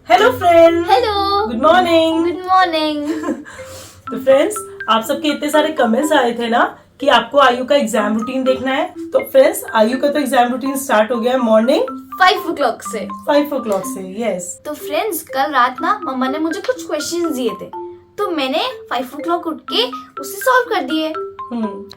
Hello friends. Hello, good morning. Good morning. तो friends, आप सबके इतने सारे कमेंट्स आए थे ना कि आपको आयु का एग्जाम रूटीन देखना है। तो फ्रेंड्स, आयु का तो एग्जाम रूटीन स्टार्ट हो गया है मॉर्निंग 5 o'clock से। 5 o'clock से। यस। तो फ्रेंड्स, कल रात ना मम्मा ने मुझे कुछ क्वेश्चंस दिए थे, तो मैंने 5 o'clock उठ के उसे सॉल्व कर दिए।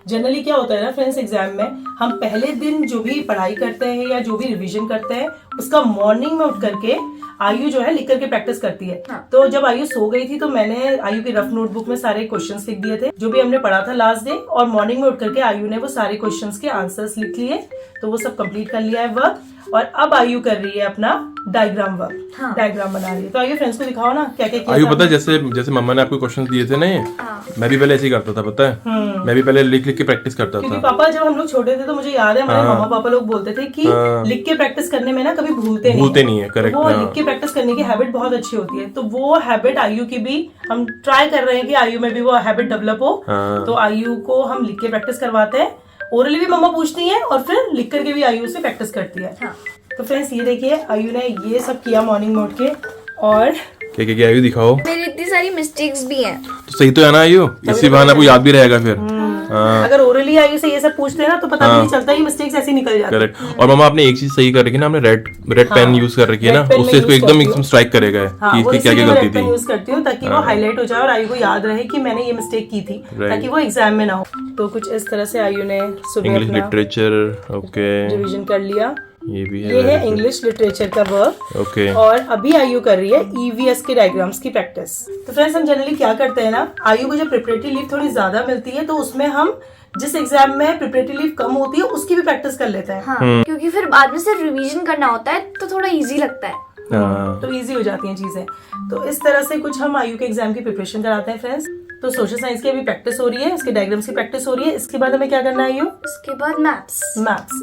जनरली क्या होता है ना फ्रेंड्स, एग्जाम में हम पहले दिन जो भी पढ़ाई करते हैं या जो भी रिवीजन करते हैं उसका मॉर्निंग में उठ करके आयु जो है लिख करके प्रैक्टिस करती है। हाँ। तो जब आयु सो गई थी तो मैंने आयु की रफ नोटबुक में सारे क्वेश्चंस लिख दिए थे जो भी हमने पढ़ा था लास्ट डे, और मॉर्निंग में उठ करके आयु ने वो सारे क्वेश्चंस के आंसर्स लिख लिए। तो वो सब कंप्लीट कर लिया है वर्क, और अब आयु कर रही है अपना डायग्राम वर्क। हाँ। डायग्राम बना रही है। तो आयु फ्रेंड्स को दिखाओ ना क्या क्या किया आयु था पता है, आपने? जैसे मम्मा ने आपको क्वेश्चन दिए थे ना, हाँ। मैं भी पहले ऐसे ही करता था, पता है। मैं भी पहले लिख लिख के प्रैक्टिस करता क्योंकि था। पापा जब हम लोग छोटे थे तो मुझे याद है हमारे मम्मा पापा लोग बोलते थे कि लिख के प्रैक्टिस करने में ना कभी भूलते नहीं है, करेक्ट। वो लिख के प्रैक्टिस करने की हैबिट बहुत अच्छी होती है। तो वो हैबिट आयु की भी हम ट्राई कर रहे हैं कि आयु में भी वो हैबिट डेवलप हो। तो आयु को हम लिख के प्रैक्टिस करवाते हैं। ओरली भी मम्मा पूछती है और फिर लिख करके भी आयु से प्रैक्टिस करती है। हाँ। तो फ्रेंड्स, ये देखिए आयु ने ये सब किया मॉर्निंग में उठ के। और क्या क्या आयु दिखाओ। मेरी इतनी सारी मिस्टेक्स भी हैं। तो सही तो है ना आयु, इसी बहाने आपको याद भी रहेगा फिर। अगर ओरली आयु से ये सब पूछते हैं ना तो पता भी नहीं चलता, ही मिस्टेक्स ऐसे निकल जाती है। करेक्ट। और मम्मा आपने एक चीज सही कर रखी है ना, हमने रेड पेन यूज कर रखी है ना, Red pen मैं उससे इसको use एकदम करती हूँ। स्ट्राइक करेगा कि इसकी क्या क्या गलती थी। यूज करती हूँ ताकि वो हाईलाइट हो जाए और आयु को याद रहे कि मैंने ये मिस्टेक की थी, ताकि वो एग्जाम में ना हो। तो कुछ इस तरह से आयु ने सुबह इंग्लिश अपना लिटरेचर, ओके, रिवीजन कर लिया। ये भी ये है। है इंग्लिश लिटरेचर का वर्क। ओके। और अभी आयु कर रही है ईवीएस के डायग्राम्स की प्रैक्टिस। तो फ्रेंड्स, हम जनरली क्या करते हैं ना, आयु को जब प्रिपरेटरी लीव थोड़ी ज्यादा मिलती है तो उसमें हम जिस एग्जाम में प्रिपरेटरी लीव कम होती है उसकी भी प्रैक्टिस कर लेते हैं। हाँ, क्योंकि फिर बाद में सिर्फ रिवीजन करना होता है तो थोड़ा इजी लगता है। तो इजी हो जाती हैं चीजें। तो इस तरह से कुछ हम आयु के एग्जाम की प्रिपरेशन कराते हैं फ्रेंड्स। तो सोशल साइंस की अभी प्रैक्टिस हो रही है, इसके डायग्राम्स की प्रैक्टिस हो रही है। इसके बाद हमें क्या करना है आयु? उसके बाद मैप्स।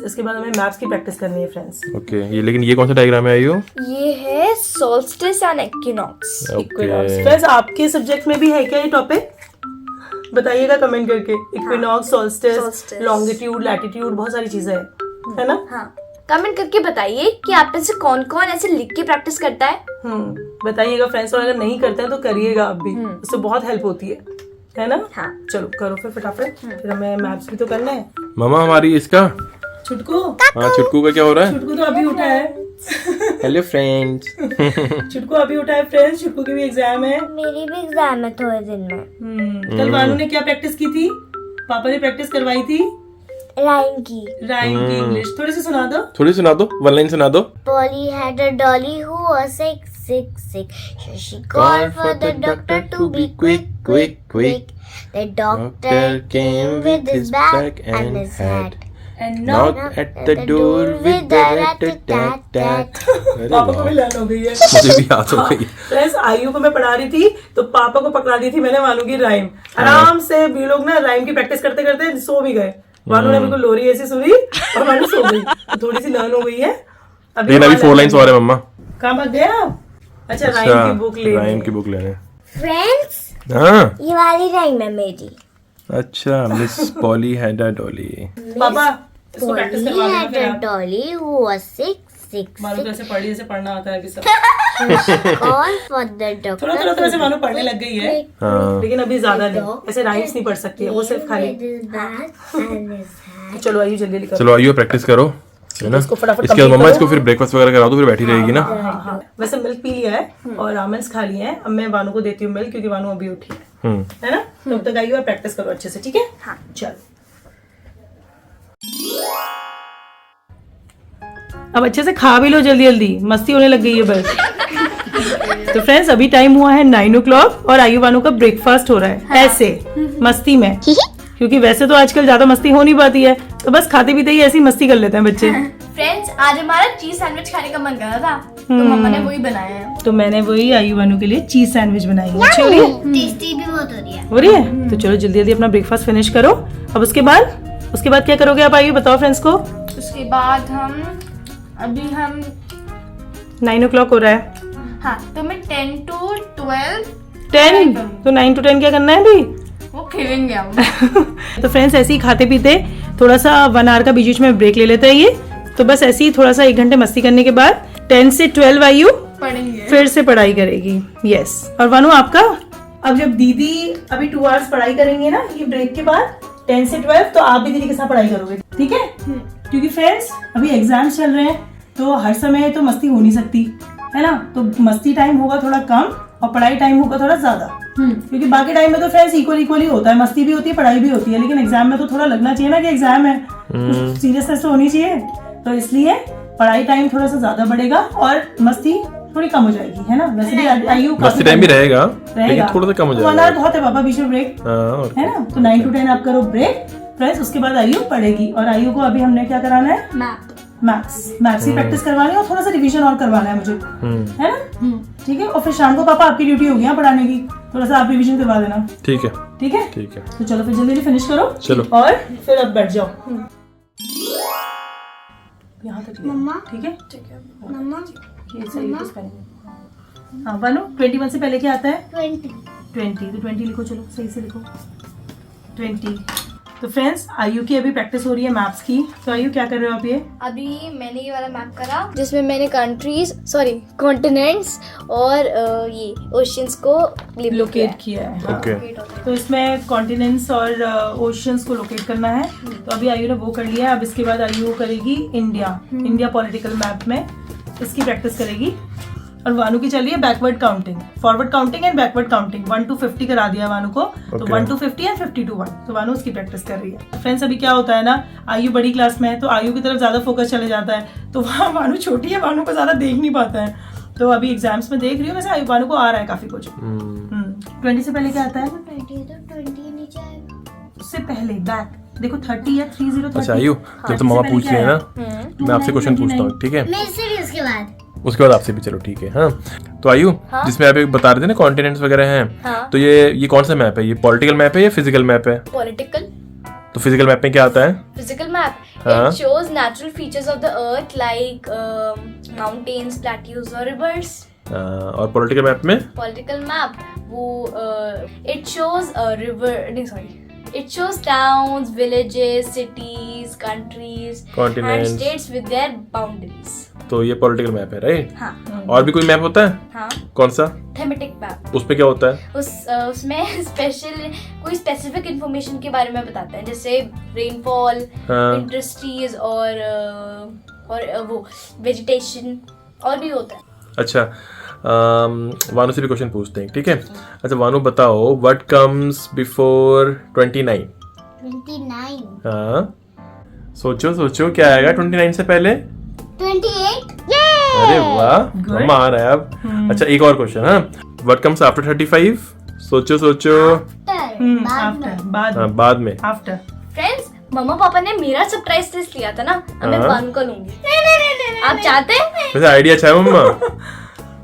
इसके बाद हमें मैप्स की प्रैक्टिस करनी है फ्रेंड्स। ओके, ये लेकिन ये कौन सा डायग्राम है आयु? ये है सोल्स्टिस एंड इक्विनॉक्स। फ्रेंड्स, आपके सब्जेक्ट में भी है क्या ये टॉपिक? बताइएगा कमेंट करके। इक्विनॉक्स, सोल्स्टिस, लॉन्गिट्यूड, लैटिट्यूड, बहुत सारी चीजें है ना। हाँ, कमेंट करके बताइए कि आप में से कौन कौन ऐसे लिख के प्रैक्टिस करता है। बताइएगा फ्रेंड्स, और अगर नहीं करते हैं तो करिएगा आप भी, उससे बहुत हेल्प होती है ना। हाँ। चलो करो फिर फटाफट। फिर हमें मैप्स भी तो करना है। मम्मा हमारी इसका, छुटकू, हाँ छुटकू का क्या हो रहा है? छुटकू तो अभी उठा है। Hello friends. छुटकू अभी उठा है फ्रेंड्स। छुटकू की भी एग्जाम है। मेरी भी एग्जाम है थोड़े दिन में। कल भानु ने क्या प्रैक्टिस की थी? पापा ने प्रैक्टिस करवाई थी राइम की। राइम की इंग्लिश। थोड़ी सी सुना दो। थोड़ी सुना दो, वन लाइन सुना दो। Polly had a dolly who was sick. So she called for the doctor to be quick. The doctor came with his bag and his hat. And Knocked at the door with the rat-a-tat-tat. पापा को भी learn हो गई है। मुझे भी याद हो गई। फ्रेंड्स, आयु को मैं पढ़ा रही थी तो पापा को पकड़ा दी थी मैंने भानु की राइम। आराम से भी लोग ना राइम की प्रैक्टिस करते करते सो भी गए। भानु ने बिल्कुल लोरी ऐसी सुनी और भानु सो गई। तो थोड़ी सी लर्न हो गई है। लेकिन अभी 4 लाइन्स और है मम्मा। कहाँ भाग गए आप? अच्छा, राइम की बुक ले। राइम की बुक लेने। Friends, हाँ, ये वाली राइम है मेरी। अच्छा, miss poly had a Dolly. पापा इसको प्रैक्टिस Polly करवा देना had फिर a आप। dolly who was sick. Bhanu तो ऐसे पढ़ी जैसे पढ़ना आता है अभी सब। Called for the थोड़ा doctor थोड़ा से भानु पढ़ने लग गई है, हाँ। लेकिन अभी ज्यादा नहीं। ऐसे राइम्स नहीं पढ़ सकती है वो, सिर्फ खाली। with his bag and his hat. चलो आयु जल्दी लिखो। चलो आइए प्रैक्टिस करो, है ना। इसको फटाफट इसके बाद complete मम्मा करो। इसको फिर ब्रेकफास्ट वगैरह करा दो, फिर बैठी रहेगी ना। हाँ। वैसे मिल्क पी लिया है और आमंड्स खा लिए हैं। अब मैं भानु को देती हूँ मिल्क, क्योंकि भानु अभी उठी है ना। तब तक आइए और प्रैक्टिस करो अच्छे से, ठीक है। हाँ। चलो अब अच्छे से खा भी लो, जल्दी जल्दी, मस्ती होने लग गई है बस। तो फ्रेंड्स, अभी टाइम हुआ है 9 o'clock और आयु भानु का ब्रेकफास्ट हो रहा है ऐसे मस्ती में, क्योंकि वैसे तो आजकल ज्यादा मस्ती हो नहीं पाती है, तो बस खाते पीते ही ऐसी मस्ती कर लेते हैं बच्चे। फ्रेंड्स, आज हमारा चीज सैंडविच खाने का मन कर रहा था, तो मम्मा ने वही बनाया है। तो मैंने वही आयु भानु के लिए चीज सैंडविच बनाई है। अच्छी हो रही है? टेस्टी भी बहुत हो रही है। हो रही है? तो चलो जल्दी जल्दी अपना ब्रेकफास्ट फिनिश करो। अब उसके बाद क्या करोगे आप आयु, बताओ फ्रेंड्स को। उसके बाद हम 9 o'clock हो रहा है। हाँ, तो मैं 10 to 12 10 तो 9 to 10 क्या करना है अभी? वो खेलेंगे हम। तो फ्रेंड्स, ऐसे ही खाते पीते थोड़ा सा 1 hour का बीच में ब्रेक ले लेते हैं ये। तो बस ऐसे ही थोड़ा सा 1 घंटे मस्ती करने के बाद 10 से 12 आयु पढ़ेंगे। फिर से पढ़ाई करेगी। यस। और वानू आपका? अब जब दीदी अभी 2 आवर्स पढ़ाई करेंगे ना ये ब्रेक के बाद 10 से 12, तो आप भी दीदी के साथ पढ़ाई करोगे, ठीक है? क्योंकि फ्रेंड्स अभी एग्जाम्स चल रहे हैं तो हर समय तो मस्ती हो नहीं सकती है ना, तो मस्ती टाइम होगा थोड़ा कम और पढ़ाई टाइम होगा थोड़ा ज्यादा। क्योंकि बाकी टाइम में तो फ्रेंड्स इक्वल ही होता है, मस्ती भी होती है पढ़ाई भी होती है, लेकिन एग्जाम में तो थोड़ा लगना चाहिए ना कि एग्जाम है, सीरियसनेस तो होनी चाहिए। तो इसलिए पढ़ाई टाइम थोड़ा सा ज्यादा बढ़ेगा और मस्ती थोड़ी कम हो जाएगी, है ना? वैसे भी आयु मस्ती टाइम भी रहेगा लेकिन थोड़ा सा कम हो 1 जाएगा। आवर बहुत है पापा बीच में ब्रेक, है ना? तो 9 to 10 आप करो ब्रेक फ्रेंड्स, उसके बाद आयु पढ़ेगी। और आयु को अभी हमने क्या कराना है? मैथ्स की प्रैक्टिस करवानी है और थोड़ा सा रिवीजन और करवाना है मुझे, है ना? ठीक है। और फिर शाम को पापा आपकी ड्यूटी होगी पढ़ाने की, थोड़ा सा आप रिवीजन करवा देना। ठीक है ठीक है। ठीक है। तो चलो फिर जल्दी फिनिश करो। चलो। और फिर अब बैठ जाओ यहाँ तक ले। मम्मा। ठीक है। मम्मा ये सही है, पहले। हाँ बानू 21 से पहले क्या आता है? 20। तो 20 लिखो, चलो सही से लिखो 20। तो फ्रेंड्स आयु की अभी प्रैक्टिस हो रही है मैप्स की। तो आयु क्या कर रहे हो आप? ये अभी मैंने ये वाला मैप करा जिसमें मैंने कॉन्टिनेंट्स और ये ओशियंस को लोकेट किया है। हाँ। ओके। तो इसमें कॉन्टिनेंट्स और ओशियंस को लोकेट करना है। तो अभी आयु ने वो कर लिया है। अब इसके बाद आयु करेगी इंडिया पॉलिटिकल मैप में इसकी प्रैक्टिस करेगी। और वानू की चलिए backward counting, forward counting and backward counting 1 to 50 करा दिया वानू को। तो 1 to 50 एंड 50 to 1। तो वानू उसकी प्रैक्टिस कर रही है। फ्रेंड्स अभी क्या होता है ना, आयु बड़ी क्लास में है तो आयु की तरफ ज्यादा फोकस चले जाता है, तो वहाँ वानू छोटी है, वानू को ज्यादा देख नहीं पाता है। तो अभी एग्जाम्स में देख रही हूँ, वैसे आयु वानू को आ रहा है काफी कुछ। 20 से पहले क्या आता है? 20 नीचे आएगा। उससे पहले बैक देखो 30 या 30। अच्छा आयु, जब तो मामा पूछ रहे हैं ना मैं आपसे क्वेश्चन पूछता हूँ, ठीक है? मेरे से भी उसके बाद आपसे भी, चलो ठीक है। हाँ तो आयु, जिसमें आप एक बता रहे थे ना कॉन्टिनेंट्स वगैरह हैं, तो ये कौन सा मैप है? ये पॉलिटिकल मैप है या फिजिकल मैप है? पॉलिटिकल। तो फिजिकल मैप में क्या आता है? Physical map. हाँ. It shows natural features of the earth like mountains, plateaus or rivers. और पॉलिटिकल मैप में? Political map वो it shows it shows towns, villages, cities, countries Continents. and states with their boundaries. तो ये political map है, right? हाँ और भी कोई मैप होता है? हाँ कौन सा? thematic map. उस पे क्या होता है? उसमें कोई स्पेसिफिक इंफॉर्मेशन के बारे में बताते हैं, जैसे रेनफॉल, हाँ. इंडस्ट्रीज और वो वेजिटेशन और भी होता है। अच्छा वानू से भी क्वेश्चन पूछते हैं, ठीक है? अच्छा वानू बताओ, व्हाट कम्स बिफोर 29? 29। हाँ सोचो सोचो क्या आएगा 29 से पहले? 28। अरे वाह, मम्मा आ रहा है अब। अच्छा एक और क्वेश्चन, हाँ, व्हाट कम्स आफ्टर 35? सोचो सोचो। आफ्टर बाद में। आफ्टर फ्रेंड्स मम्मा पापा ने मेरा सरप्राइज टेस्ट लिया था ना, अब मैं वानू का लूंगी। आप चाहते हैं? वैसे आइडिया अच्छा है मम्मा।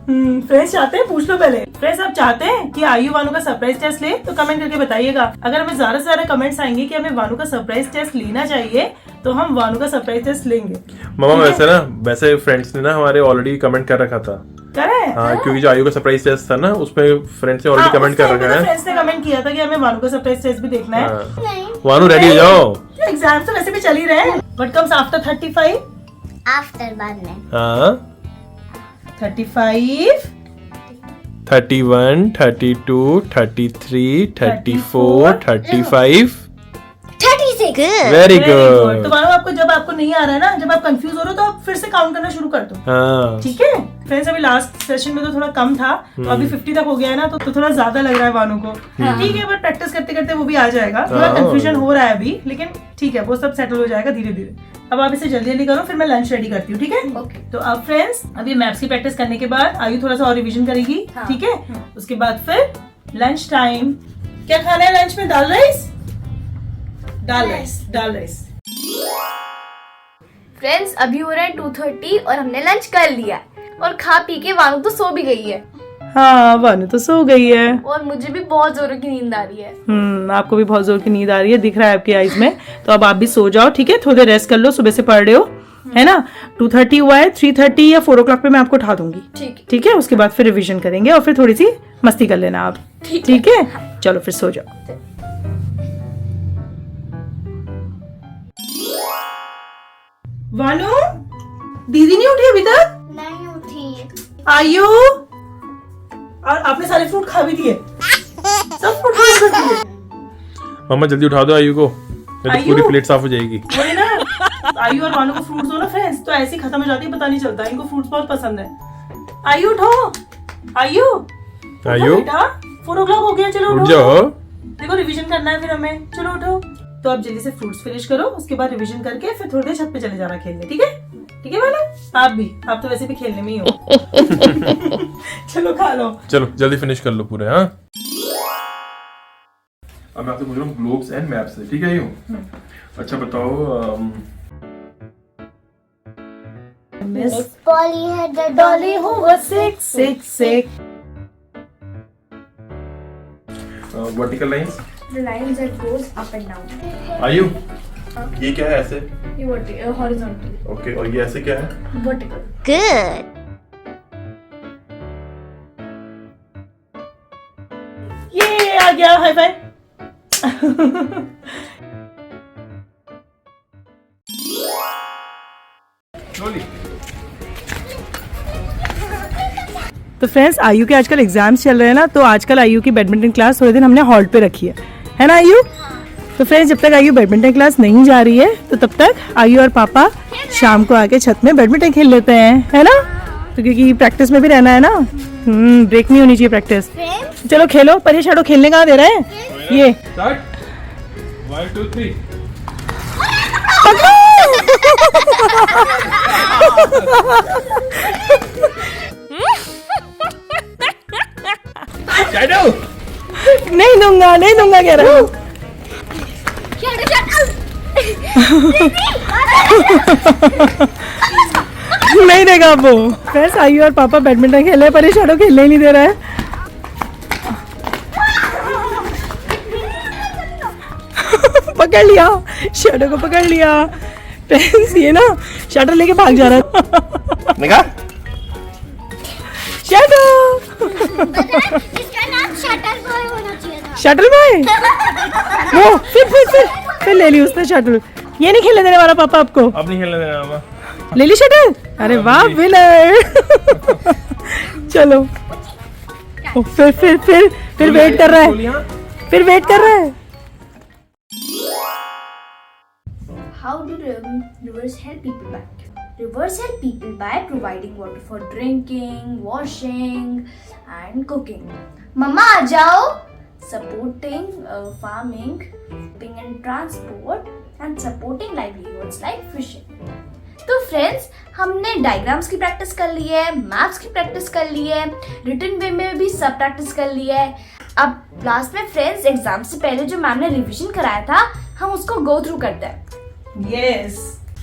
फ्रेंड्स चाहते हैं? पूछ लो पहले। फ्रेंड्स आप चाहते हैं कि आयु वानू का सरप्राइज टेस्ट ले तो कमेंट करके बताइएगा। अगर हमें ज्यादा से ज्यादा कमेंट्स आएंगे कि हमें वानू का सरप्राइज टेस्ट लेना चाहिए तो हम वानू का सरप्राइज टेस्ट लेंगे। मम्मा वैसे फ्रेंड्स ने ना हमारे ऑलरेडी कमेंट कर रखा था। करें? हाँ क्योंकि जो आयु का सरप्राइज टेस्ट था ना उसमें फ्रेंड्स ने ऑलरेडी कमेंट कर रखा है। फ्रेंड्स ने कमेंट किया था कि हमें वानू का सरप्राइज टेस्ट भी देखना है। हाँ। वानू रेडी हो जाओ, एग्जाम तो वैसे भी चल ही रहे हैं। What comes after 35? आफ्टर बाद में। हाँ 35 31 32 33 34 35 36। वेरी तो गुड। मानो आपको जब आपको नहीं आ रहा है ना, जब आप कंफ्यूज हो रहे हो तो आप फिर से काउंट करना शुरू कर दो। हाँ ठीक है फ्रेंड्स, अभी लास्ट सेशन में तो थोड़ा कम था, तो अभी 50 तक हो गया है ना, तो थोड़ा ज्यादा लग रहा है वानू को। ठीक है, बट प्रैक्टिस करते करते वो भी आ जाएगा। थोड़ा कंफ्यूजन हो रहा है अभी, लेकिन ठीक है वो सब सेटल हो जाएगा धीरे धीरे। अब आप इसे जल्दी जल्दी करो, फिर मैं लंच रेडी करती हूँ। ठीक है ओके। तो अब फ्रेंड्स अभी मैथ्स की प्रैक्टिस करने के बाद आयु थोड़ा सा और रिवीजन करेगी। हाँ। ठीक है, उसके बाद फिर लंच टाइम। क्या खाना है लंच में? दाल राइस। दाल राइस। फ्रेंड्स अभी हो रहा है 2:30 और हमने लंच कर लिया और खा पी के वानू तो सो भी गई है हाँ वानू तो सो गई है और मुझे भी बहुत जोरों की नींद आ रही है। आपको भी बहुत जोर की नींद आ रही है, दिख रहा है आपकी आईज में। तो अब आप भी सो जाओ। ठीक है, थोड़ी देर रेस्ट कर लो, सुबह से पढ़ रहे हो है ना। 2:30 हुआ है, 3:30 या 4 o'clock पे मैं आपको उठा दूंगी। ठीक है, उसके बाद फिर रिवीजन करेंगे और फिर थोड़ी सी मस्ती कर लेना आप। ठीक है, चलो फिर सो जाओ। वानू दीदी नहीं उठी अभी तक? नहीं उठी। आयु, और आपने सारे फ्रूट खा भी दिए, सब फ्रूट खा दिए। मम्मा जल्दी उठा दो आयु को, नहीं तो आयु? पूरी प्लेट साफ हो जाएगी। वही ना, आयु और वानू को फ्रूट्स दो ना फ्रेंड्स, तो ऐसे ही खत्म हो जाती है, पता नहीं चलता। इनको फ्रूट्स बहुत पसंद है। आयु उठो, आयु आयु बेटा, 4 o'clock हो गया, चलो उठ उठो। जाओ। देखो रिवीजन करना है फिर हमें, चलो उठो। तो आप जल्दी से फ्रूट्स फिनिश करो, उसके बाद रिवीजन करके फिर थोड़ी देर छत पे चले जाना खेलने, ठीक है? ठीक है वाला, आप भी, आप तो वैसे भी खेलने में ही हो। चलो खा लो। चलो जल्दी फिनिश कर लो पूरे। हाँ, अब मैं आपसे पूछ रहा हूँ ग्लोब्स एंड मैप से, ठीक है आयु? अच्छा बताओ, miss Polly had the dolly who was sick vertical lines. The lines that goes up and down. आयु ये क्या है ऐसे? ये horizontal. ओके, और ये ऐसे क्या है? Vertical. Good. ये आ गया, हाई फाइव। तो फ्रेंड्स, आयु के आजकल एग्जाम्स चल रहे हैं ना, तो आजकल आयु की बैडमिंटन क्लास थोड़े दिन हमने हॉल्ट पे रखी है ना आयु? तो फ्रेंड्स, जब तक आयु बैडमिंटन क्लास नहीं जा रही है, तो तब तक आयु और पापा शाम को आके छत में बैडमिंटन खेल लेते हैं, है ना? तो क्योंकि प्रैक्टिस में भी रहना है ना, ब्रेक नहीं होनी चाहिए प्रैक्टिस। चलो खेलो, पर ये शैडो खेलने कहाँ दे रहे हैं? ये 1 2 3 नहीं दूंगा, नहीं दूंगा कह रहा हूँ। नहीं देगा वो। फ्रेंड्स, आयु और पापा बैडमिंटन खेल रहे हैं, पर ये शैडो खेलने ही नहीं दे रहा है। पकड़ लिया, शैडो को पकड़ लिया। फ्रेंड्स, ये ना शैडो लेके भाग जा रहा है। निकाल। शैडो, इसका नाम शटल बॉय होना चाहिए था। Shuttle boy. वो फिर ले ली उसने शटल। ये नहीं खेलने देने वाला पापा आपको। अब नहीं खेलने देना पापा। ले ली शटल। अरे वाह, विनर। चलो। ओ, फिर वेट कर रहा है, फिर वेट कर रहा है। How do rivers help people by? Rivers help people by providing water for drinking, washing, and cooking. Mama, आ जाओ. Supporting farming, shipping and transport, and supporting livelihoods like fishing. तो फ्रेंड्स, हमने डायग्राम्स की practice कर ली है, maps की practice कर ली है, written वे में भी सब प्रैक्टिस कर ली है। अब लास्ट में फ्रेंड्स, एग्जाम से पहले जो मैम ने रिवीजन कराया था, हम उसको गो थ्रू करते हैं। यस,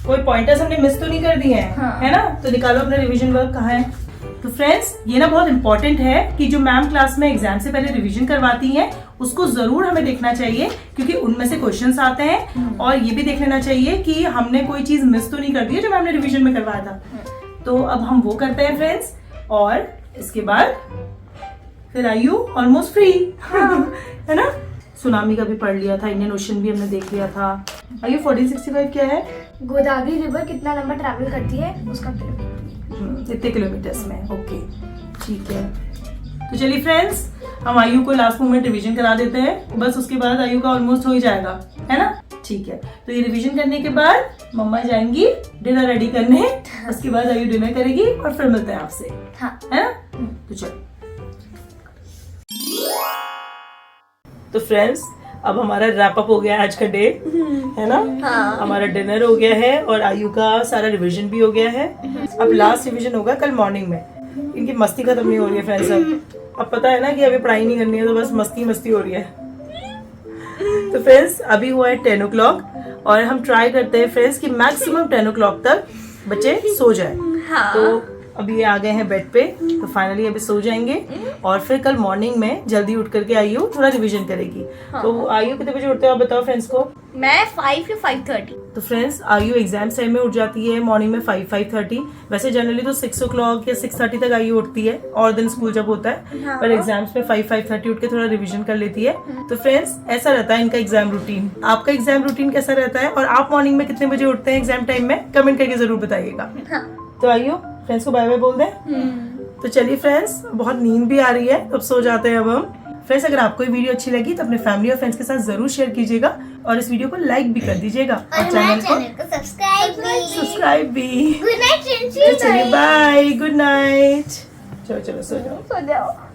कोई पॉइंटर्स हमने मिस तो नहीं कर दिए हैं, हाँ। है ना? तो निकालो अपना रिवीजन वर्क कहाँ है। तो फ्रेंड्स, ये ना बहुत इंपॉर्टेंट है कि जो मैम क्लास में एग्जाम से पहले रिवीजन करवाती हैं, उसको जरूर हमें देखना चाहिए, क्योंकि उनमें से क्वेश्चंस आते हैं। और ये भी देख लेना चाहिए कि हमने कोई चीज मिस तो नहीं कर दी है जो मैम ने रिवीजन में करवाया था। तो अब हम वो करते हैं फ्रेंड्स, और इसके बाद फिर आयु ऑलमोस्ट फ्री। है ना? सुनामी का भी पढ़ लिया था, इंडियन ओशन भी हमने देख लिया था। आयु 4065 क्या है? गोदावरी रिवर कितना लंबा ट्रैवल करती है उसका किलोमीटर। इतने किलोमीटर्स में। ओके, ठीक है। तो चलिए फ्रेंड्स, हम आयु को लास्ट मोमेंट रिवीजन करा देते हैं, बस उसके बाद आयु का ऑलमोस्ट हो ही जाएगा, है ना? ठीक है। तो ये रिवीजन करने के बाद मम्मा जाएंगी डिनर रेडी करने, उसके बाद आयु डिनर करेगी और फिर मिलते हैं आपसे, हाँ। है ना? तो चलो। तो फ्रेंड्स, अब हमारा रैप अप हो गया है आज का डे, है ना? हाँ। हमारा डिनर हो गया है और आयु का सारा रिवीजन भी हो गया है। अब लास्ट रिवीजन होगा कल मॉर्निंग में। इनकी मस्ती खत्म नहीं हो रही है फ्रेंड्स। अब पता है ना कि अभी पढ़ाई नहीं करनी है, तो बस मस्ती हो रही है। तो फ्रेंड्स, अभी हुआ है 10 o'clock और हम ट्राई करते हैं फ्रेंड्स कि मैक्सिमम 10 o'clock तक बच्चे सो जाए। हाँ। तो अभी ये आ गए हैं बेड पे, तो फाइनली अभी सो जाएंगे और फिर कल मॉर्निंग में जल्दी उठ करके आयु थोड़ा रिवीजन करेगी। हाँ। तो आयु कितने बजे उठते हो आप बताओ फ्रेंड्स को? मैं 5 या 5:30। तो फ्रेंड्स, आयु एग्जाम टाइम में उठ जाती है मॉर्निंग में 5-5:30। वैसे जनरली तो 6 o'clock या 6:30 तक आयु उठती है, और दिन स्कूल जब होता है। हाँ। पर एग्जाम्स में 5-5:30 उठ के थोड़ा रिवीजन कर लेती है। तो फ्रेंड्स, ऐसा रहता है इनका एग्जाम रूटीन। आपका एग्जाम रूटीन कैसा रहता है और आप मॉर्निंग में कितने बजे उठते हैं एग्जाम टाइम में? कमेंट करके जरूर बताइएगा। हाँ। तो आयु फ्रेंड्स को बाय बाय बोल दें। तो चलिए फ्रेंड्स, बहुत नींद भी आ रही है, अब सो जाते हैं अब हम। फ्रेंड्स, अगर आपको ये वीडियो अच्छी लगी तो अपने फैमिली और फ्रेंड्स के साथ जरूर शेयर कीजिएगा और इस वीडियो को लाइक भी कर दीजिएगा और चैनल को सब्सक्राइब भी। गुड नाइट तो चलिए बाय, गुड नाइट। चलो चलो सो जाओ। सो जाओ।